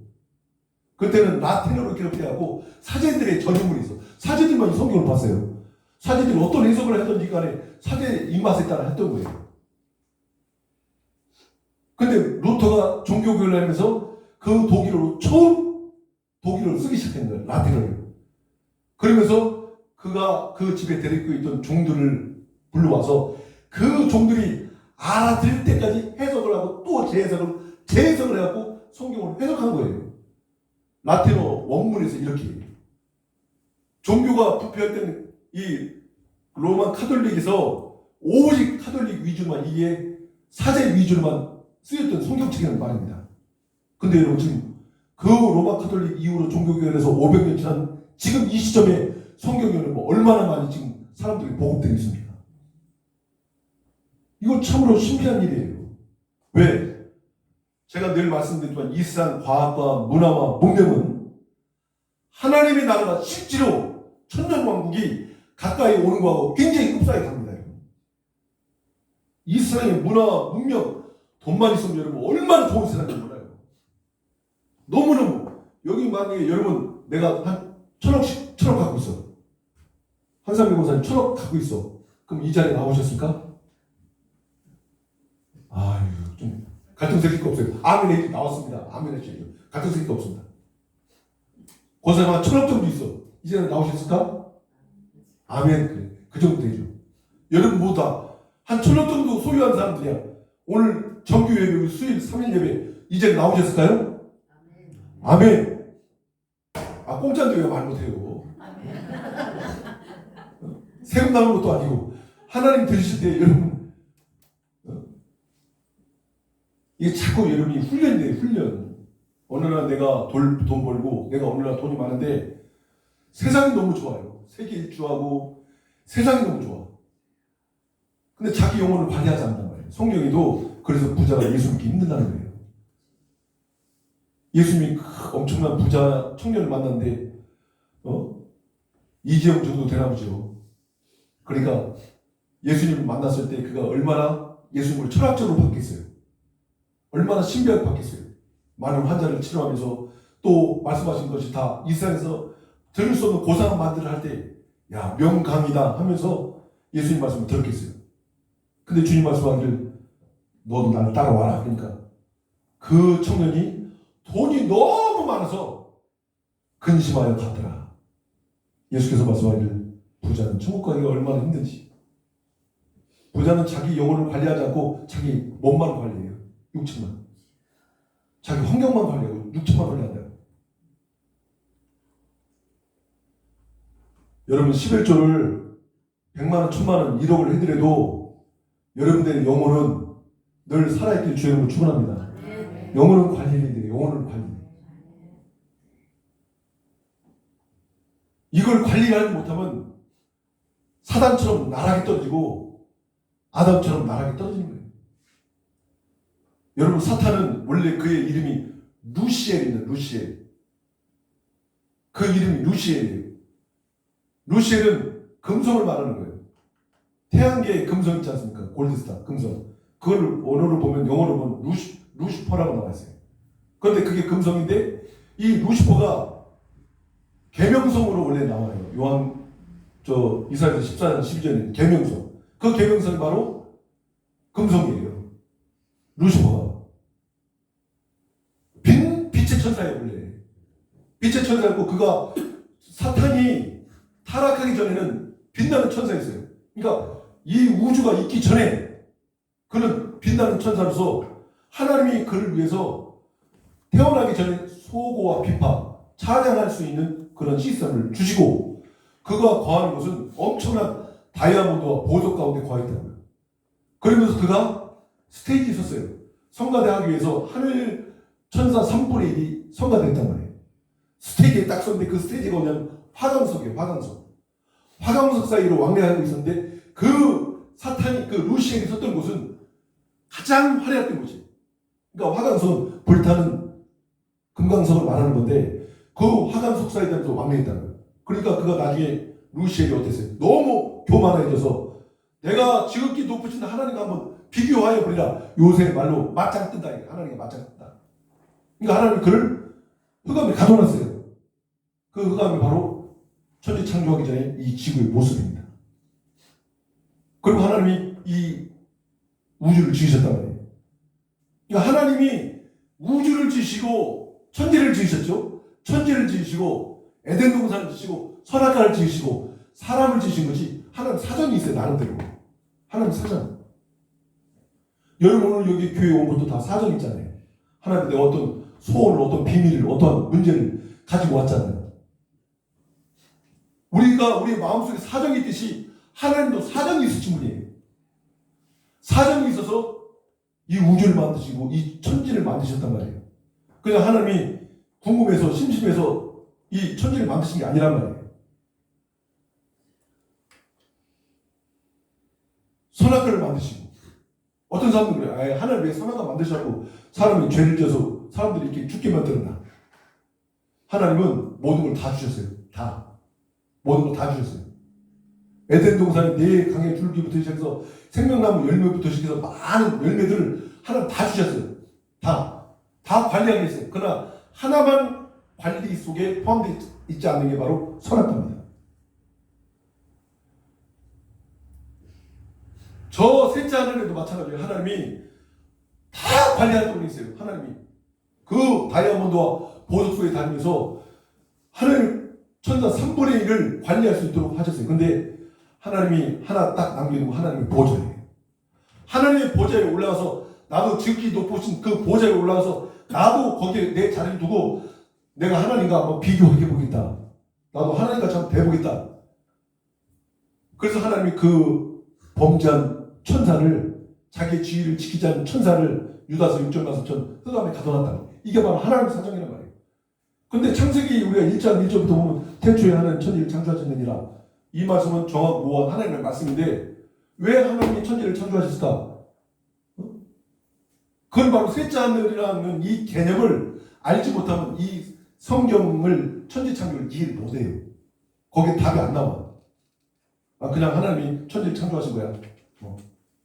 그때는 라틴어로 기록해갖고 사제들의 전유물이 있어. 사제들만 이 성경을 봤어요. 사제들이 어떤 해석을 했던지 간에 사제의 입맛에 따라 했던 거예요. 근데 루터가 종교교회를 하면서 그 독일어로 처음 독일어를 쓰기 시작한 거예요. 라틴어를. 그러면서 그가 그 집에 데리고 있던 종들을 불러와서 그 종들이 알아들을 때까지 해석을 하고 또 재해석을 해갖고 성경을 해석한 거예요. 라틴어 원문에서 이렇게. 종교가 부패할 때는 이 로마 카톨릭에서 오직 카톨릭 위주만 이게 사제 위주로만 쓰였던 성경책이라는 말입니다. 근데 여러분 지금 그 로마 카톨릭 이후로 종교개혁에서 500년 지난 지금 이 시점에 성경에는 뭐 얼마나 많이 지금 사람들이 보급되어 있습니까? 이거 참으로 신비한 일이에요. 왜? 제가 늘 말씀드리지만 이 세상 과학과 문화와 문명은 하나님의 나라가 실제로 천년왕국이 가까이 오는 거하고 굉장히 흡사히 갑니다. 이 세상의 문화, 문명, 돈만 있으면 여러분 얼마나 좋은 세상인지 몰라요. 너무너무. 여기 만약에 여러분 내가 한 1,000억 갖고 있어. 한상민 권사님 1,000억 갖고 있어. 그럼 이 자리에 나오셨을까? 아유, 좀 갈등스러울 거 없어요. 아멘 해지 나왔습니다. 아멘 해주세요. 갈등스러울 거 없습니다. 권사님 한 1,000억 정도 있어. 이 자리에 나오셨을까? 아멘. 그래. 그 정도 되죠. 여러분 모두 다 한 1,000억 정도 소유한 사람들이야. 오늘 정규 예배, 수요일 3일 예배 이제 나오셨을까요? 아멘. 아, 공짜인데 왜 말 못해요? 세금 나오는 것도 아니고 하나님 들으실 때 여러분 이게 자꾸 여러분이 훈련돼요. 훈련. 어느 날 내가 돈 벌고 내가 어느 날 돈이 많은데 세상이 너무 좋아요. 세계 일주하고 세상이 너무 좋아. 근데 자기 영혼을 발휘하지 않는단 말이에요. 성경에도 그래서 부자가 예수 믿기 힘든다는 거예요. 예수님이 엄청난 부자 청년을 만났는데 이재용 정도 되나 보죠. 그러니까 예수님을 만났을 때 그가 얼마나 예수님을 철학적으로 바뀌었어요. 얼마나 신비하게 바뀌었어요. 많은 환자를 치료하면서 또 말씀하신 것이 다 이 세상에서 들을 수 없는 고상한 말들을 할 때 야 명강이다 하면서 예수님 말씀을 들었겠어요. 근데 주님 말씀하기를 너도 나를 따라와라. 그러니까 그 청년이 돈이 너무 많아서 근심하여 갔더라. 예수께서 말씀하기를 부자는 천국 가기가 얼마나 힘든지. 부자는 자기 영혼을 관리하지 않고 자기 몸만 관리해요. 육체만. 자기 환경만 관리하고 육체만 관리한다. 여러분 11조를 100만원, 1000만원, 1억을 해드려도 여러분들의 영혼은 늘 살아있길 주의 이름으로 축원합니다. 영혼은 관리해야 돼요. 영혼을 관리. 이걸 관리하지 못하면 사단처럼 나락에 떨어지고 아담처럼 나락에 떨어지는 거예요. 여러분 사탄은 원래 그의 이름이 루시엘입니다. 루시엘. 그 이름이 루시엘이에요. 루시엘은 금성을 말하는 거예요. 태양계의 금성 있지 않습니까? 골드스타, 금성. 그걸 언어로 보면 영어로 보면 루시퍼라고 나와 있어요. 그런데 그게 금성인데 이 루시퍼가 계명성으로 원래 나와요. 이사야서 14장 12절에 계명성. 그 계명성이 바로 금성이에요. 루시퍼가. 빛의 천사예요, 원래. 빛의 천사였고 그가 사탄이 타락하기 전에는 빛나는 천사였어요. 그러니까 이 우주가 있기 전에 그는 빛나는 천사로서 하나님이 그를 위해서 태어나기 전에 소고와 비파 찬양할 수 있는 그런 시스템을 주시고 그가 거하는 곳은 엄청난 다이아몬드와 보석 가운데 거했다고요. 그러면서 그가 스테이지에 섰어요. 성가대 하기 위해서 하늘 천사 3분의 1이 성가됐단 말이에요. 스테이지에 딱 섰는데 그 스테이지가 뭐냐면 화강석이에요. 화강석. 화강석 사이로 왕래하고 있었는데 그 사탄이 그 루시엘이 섰던 곳은 가장 화려했던 곳이에요. 그러니까 화강석은 불타는 금강석을 말하는 건데 그 화강석 사이에서 왕래했다는 거예요. 그러니까 그가 나중에 루시엘이 어땠어요? 너무 교만해져서 내가 지극히 높으신 하나님과 한번 비교하여 보리라. 요새 말로 맞짱 뜬다. 하나님과 맞짱 뜬다. 그러니까 하나님이 그를 흑암에 가둬놨어요. 그 흑암이 바로 천지 창조하기 전에 이 지구의 모습입니다. 그리고 하나님이 이 우주를 지으셨단 말이에요. 그러니까 하나님이 우주를 지으시고 천지를 지으셨죠. 천지를 지으시고 에덴 동산을 지으시고 선악과를 지으시고 사람을 지으신 것이 하나님 사정이 있어요. 나름대로. 하나님 사정. 여러분 오늘 여기 교회 온 것도 다 사정이 있잖아요. 하나님 내 어떤 소원을 어떤 비밀을 어떤 문제를 가지고 왔잖아요. 우리가 우리 마음속에 사정이 있듯이 하나님도 사정이 있으신 분이에요. 사정이 있어서 이 우주를 만드시고 이 천지를 만드셨단 말이에요. 그래서 하나님이 궁금해서 심심해서 이 천지를 만드신 게 아니란 말이에요. 선악과를 만드시고, 어떤 사람들은 그래요. 아예 하나님 왜 선악과 만드시라고 사람이 죄를 지어서 사람들이 이렇게 죽게 만들었나. 하나님은 모든 걸 다 주셨어요. 다. 모든 걸 다 주셨어요. 에덴 동산에 네 강의 줄기부터 시작해서 생명나무 열매부터 시작해서 많은 열매들을 하나님 다 주셨어요. 다 관리하게 했어요. 그러나 하나만 관리 속에 포함되어 있지 않는 게 바로 선악과입니다. 저 셋째 하늘에도 마찬가지예요. 하나님이 다 관리할 분이 있어요. 하나님이 그 다이아몬드와 보석 속에 다니면서 하나님 천사 3분의 1을 관리할 수 있도록 하셨어요. 근데 하나님이 하나 딱 남겨두고 하나님의 보좌예요. 하나님의 보좌에 올라가서 나도 지극히 높으신 그 보좌에 올라가서 나도 거기에 내 자리를 두고 내가 하나님과 한번 비교해 보겠다. 나도 하나님같이 한번 돼보겠다. 그래서 하나님이 그 범죄한 천사를 자기의 지위를 지키지 않는 천사를 유다서 6.4천 흑암에 가둬놨다. 이게 바로 하나님의 사정이란 말이에요. 근데 창세기 우리가 1장 1절부터 보면 태초에 하나님 천지를 창조하셨느니라. 이 말씀은 정확무한 하나님의 말씀인데 왜 하나님이 천지를 창조하셨을까? 그건 바로 셋째 하늘이라는 이 개념을 알지 못하면 이 성경을 천지 창조를 이해를 못해요. 거기에 답이 안 나와. 그냥 하나님이 천지를 창조하신 거야.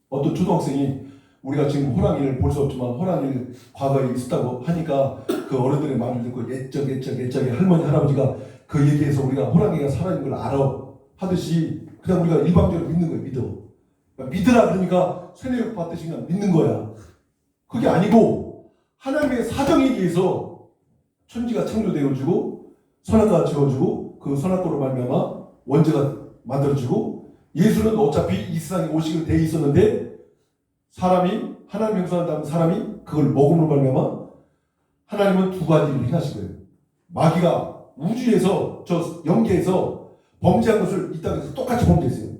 어떤 초등학생이 우리가 지금 호랑이를 볼 수 없지만 호랑이를 과거에 있었다고 하니까 그 어른들의 말을 듣고 옛적에 할머니 할아버지가 그 얘기해서 우리가 호랑이가 살아있는 걸 알아 하듯이 그냥 우리가 일방적으로 믿는 거예요. 그러니까 믿으라 그러니까 세뇌욕 받듯이 그냥 믿는 거야. 그게 아니고 하나님의 사정에 의해서 천지가 창조되어지고 선악과가 지어지고 그 선악과로 말미암아 원죄가 만들어지고 예수는 어차피 이 세상에 오시기로 돼 있었는데 사람이 하나님 형상을 닮은 사람이 그걸 먹음으로 말미암아 하나님은 두 가지를 행하신 거예요. 마귀가 우주에서 저 영계에서 범죄한 것을 이 땅에서 똑같이 범죄했어요.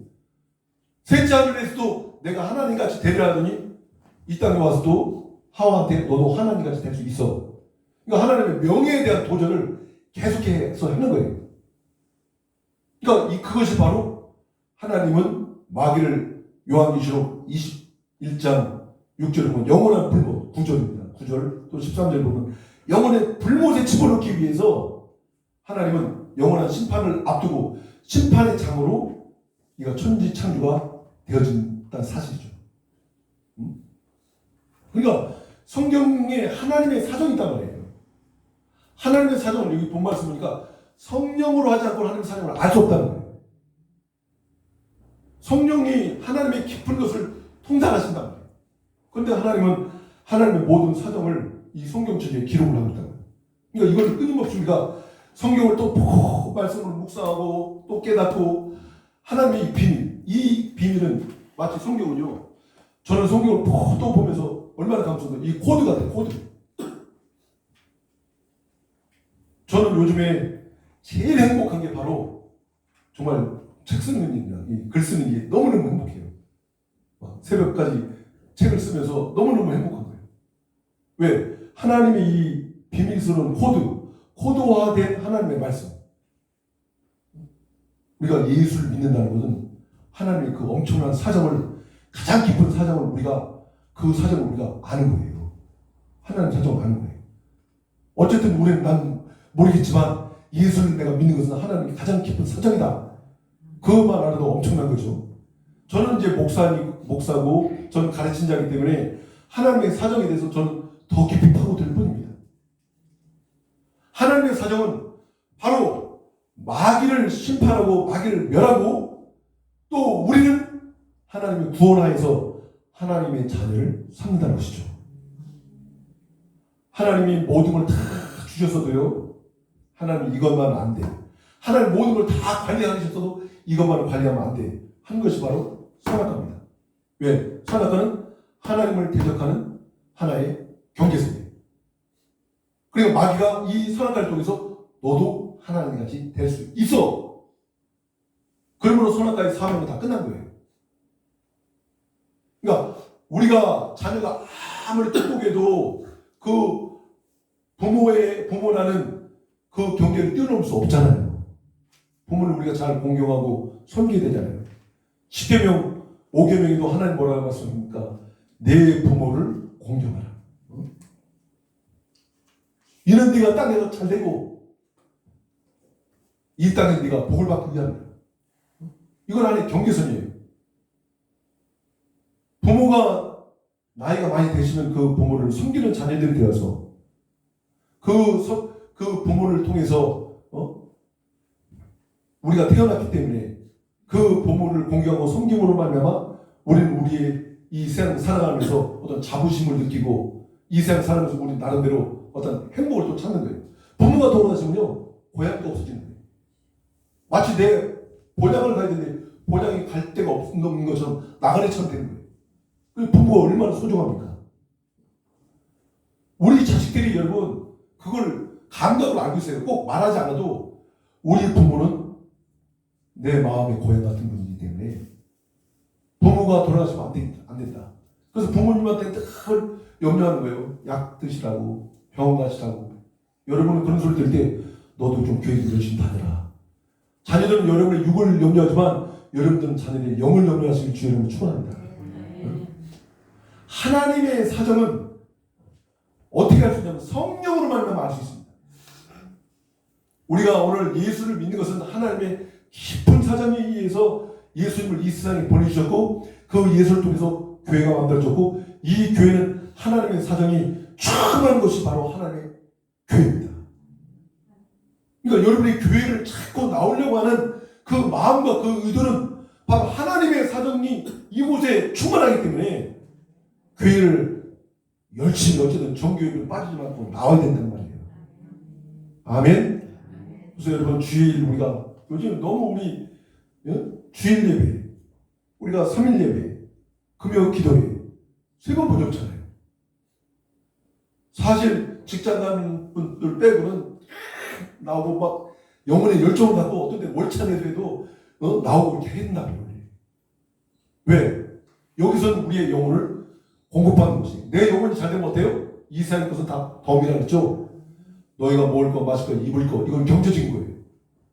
셋째 하늘에서도 내가 하나님같이 되려 하더니 이 땅에 와서도 하와한테 너도 하나님같이 될 수 있어. 그러니까 하나님의 명예에 대한 도전을 계속해서 하는 거예요. 그러니까 그것이 바로 하나님은 마귀를 요한계시록 21장 6절을 보면 영원한 불못 9절입니다. 9절 또 13절 보면 영원의 불못에 집어넣기 위해서 하나님은 영원한 심판을 앞두고 심판의 장으로 이가 천지 창조가 되어진다는 사실이죠. 그러니까 성경에 하나님의 사정이 있단 말이에요. 하나님의 사정을 여기 본 말씀 보니까 성령으로 하지 않고 하나님의 사정을 알 수 없다는 거예요. 성령이 하나님의 깊은 것을 통달하신단 말이에요. 그런데 하나님은 하나님의 모든 사정을 이 성경책에 기록을 하고 있다는 거예요. 그러니까 이걸 끊임없이 우리가 성경을 또 보고 말씀을 묵상하고 또 깨닫고 하나님의 이 비밀은 마치 성경은요. 저는 성경을 또 보면서 얼마나 감사한가. 이 코드 같아요. 코드. 저는 요즘에 제일 행복한 게 바로 정말 책 쓰는 일이나 글 쓰는 게 너무너무 행복해요. 새벽까지 책을 쓰면서 너무너무 행복한 거예요. 왜? 하나님의 이 비밀스러운 코드화된 하나님의 말씀. 우리가 예수를 믿는다는 것은 하나님의 그 엄청난 사정을 가장 깊은 사정을 그 사정을 우리가 아는 거예요. 하나님 사정을 아는 거예요. 어쨌든 난 모르겠지만 예수를 내가 믿는 것은 하나님의 가장 깊은 사정이다. 그것만 알아도 엄청난 거죠. 저는 이제 목사고 저는 가르친 자이기 때문에 하나님의 사정에 대해서 저는 더 깊이 파고들 뿐입니다. 하나님의 사정은 바로 마귀를 심판하고 마귀를 멸하고 또 우리는 하나님의 구원하에서 하나님의 자녀를 삼는다는 것이죠. 하나님이 모든 걸 다 주셨어도요. 하나님 이것만 안 돼. 하나님 모든 걸 다 관리하셨어도 이것만 관리하면 안 돼. 한 것이 바로 선악과입니다. 왜? 선악과는 하나님을 대적하는 하나의 경계선이에요. 그리고 마귀가 이 선악과를 통해서 너도 하나님같이 될 수 있어. 그러므로 선악과의 사명은 다 끝난 거예요. 그러니까 우리가 자녀가 아무리 똑똑해도 그 부모라는 그 경계를 뛰어넘을 수 없잖아요. 부모를 우리가 잘 공경하고 섬겨야 되잖아요. 10계명, 5계명에도 하나님 뭐라고 말씀합니까? 내 부모를 공경하라. 이는 네가 땅에서 잘 되고 이 땅에 네가 복을 받기 위함이다. 이건 하나의 경계선이에요. 부모가 나이가 많이 되시면 그 부모를 섬기는 자녀들이 되어서 그 부모를 통해서 우리가 태어났기 때문에 그 부모를 공경하고 섬김으로 말미암아 우리는 우리의 이 세상 살아가면서 어떤 자부심을 느끼고 이 세상 살아가면서 우리 나름대로 어떤 행복을 또 찾는 거예요. 부모가 돌아가시면요 고향도 없어지는 거예요. 마치 내 본향을 가야 되는데 본향이 갈 데가 없는 것처럼 나가리처럼 되는 거예요. 그 부모가 얼마나 소중합니까? 우리 자식들이 여러분 그걸 감각으로 알고 있어요. 꼭 말하지 않아도 우리 부모는 내 마음의 고향 같은 분이기 때문에 부모가 돌아가시면 안 된다. 그래서 부모님한테 늘 염려하는 거예요. 약 드시라고, 병원 가시라고. 여러분은 그런 소리 들을 때 너도 좀 교회 좀 열심히 다녀라. 자녀들은 여러분의 육을 염려하지만 여러분들은 자녀들의 영을 염려하시길 주의 이름으로 축원합니다. 하나님의 사정은 어떻게 할 수 있냐면 성령으로만 알 수 있습니다. 우리가 오늘 예수를 믿는 것은 하나님의 깊은 사정에 의해서 예수님을 이 세상에 보내주셨고 그 예수를 통해서 교회가 만들어졌고 이 교회는 하나님의 사정이 충만한 것이 바로 하나님의 교회입니다. 그러니까 여러분이 교회를 찾고 나오려고 하는 그 마음과 그 의도는 바로 하나님의 사정이 이곳에 충만하기 때문에 교회를 열심히 어쨌든 정교회를 빠지지 않고 나와야 된다는 말이에요. 아멘. 그래서 여러분 주일 우리가 요즘 너무 우리 주일 예배 우리가 3일 예배 금요 기도회 3번 본적 없잖아요. 사실 직장 가는 분들 빼고는 나오고 막 영혼의 열정을 갖고 어떤 때 월차내도 나오고 이렇게 한다고요. 왜? 여기서는 우리의 영혼을 공급하는 것이 내 영혼이 잘 되면 어때요? 이 세상의 것은 다 덤이라 그랬죠. 너희가 먹을 거 마실 거 입을 거 이건 경제적인 거예요.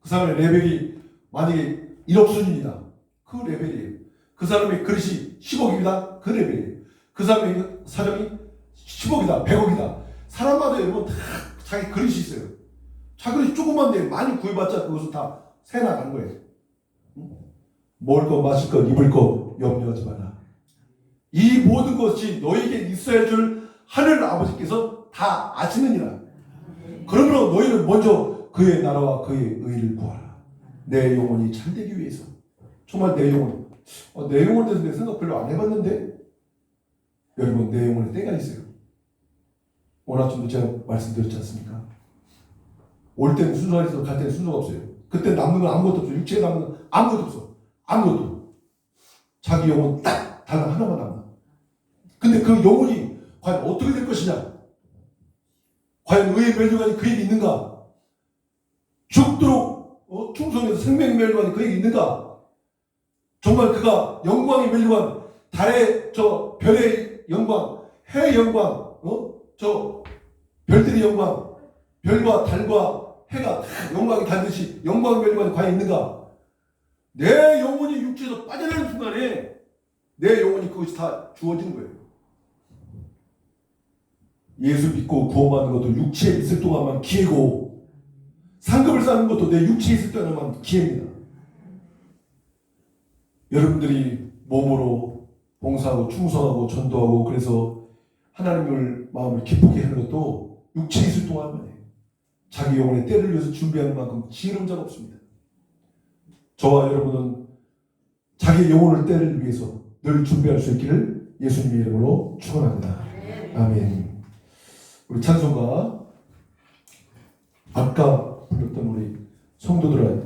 그 사람의 레벨이 만약에 1억 수준이다. 그 레벨이에요. 그 사람의 그릇이 10억입니다. 그 레벨이에요. 그 사람의 사정이 10억이다. 100억이다. 사람마다 여러분 다 자기 그릇이 있어요. 자기 그릇이 조그만데 많이 구해봤자 그것은 다 새나가는 거예요. 먹을 거 마실 거 입을 거 염려하지 마라. 이 모든 것이 너에게 있어야 줄 하늘 아버지께서 다 아시느니라. 그러므로 너희는 먼저 그의 나라와 그의 의를 구하라. 내 영혼이 잘되기 위해서. 정말 내 영혼. 내 영혼에 대해서 내 생각 별로 안 해봤는데 여러분 내 영혼에 때가 있어요. 오늘 아침도 제가 말씀드렸지 않습니까? 올 때는 순서가 있어 갈 때는 순서가 없어요. 그때 남는 건 아무것도 없어요. 육체에 남는 건 아무것도 없어. 아무것도. 자기 영혼 딱 단 하나만 남아. 근데 그 영혼이 과연 어떻게 될 것이냐? 과연 의의 멸류관이 그에게 있는가? 죽도록 충성해서 생명 멸류관이 그에게 있는가? 정말 그가 영광의 멸류관, 달의 별의 영광, 해의 영광, 저 별들의 영광, 별과 달과 해가 영광이 닿듯이 영광의 멸류관이 과연 있는가? 내 영혼이 육체에서 빠져나가는 순간에 내 영혼이 그것이 다 주어지는 거예요. 예수 믿고 구원받는 것도 육체에 있을 동안만 기회고 상급을 쌓는 것도 내 육체에 있을 동안만 기회입니다. 여러분들이 몸으로 봉사하고 충성하고 전도하고 그래서 하나님을 마음을 기쁘게 하는 것도 육체에 있을 동안만 해요. 자기 영혼의 때를 위해서 준비하는 만큼 지혜로운 자가 없습니다. 저와 여러분은 자기 영혼의 때를 위해서 늘 준비할 수 있기를 예수님의 이름으로 축원합니다. 아멘. 우리 찬송가 아까 불렀던 우리 성도들의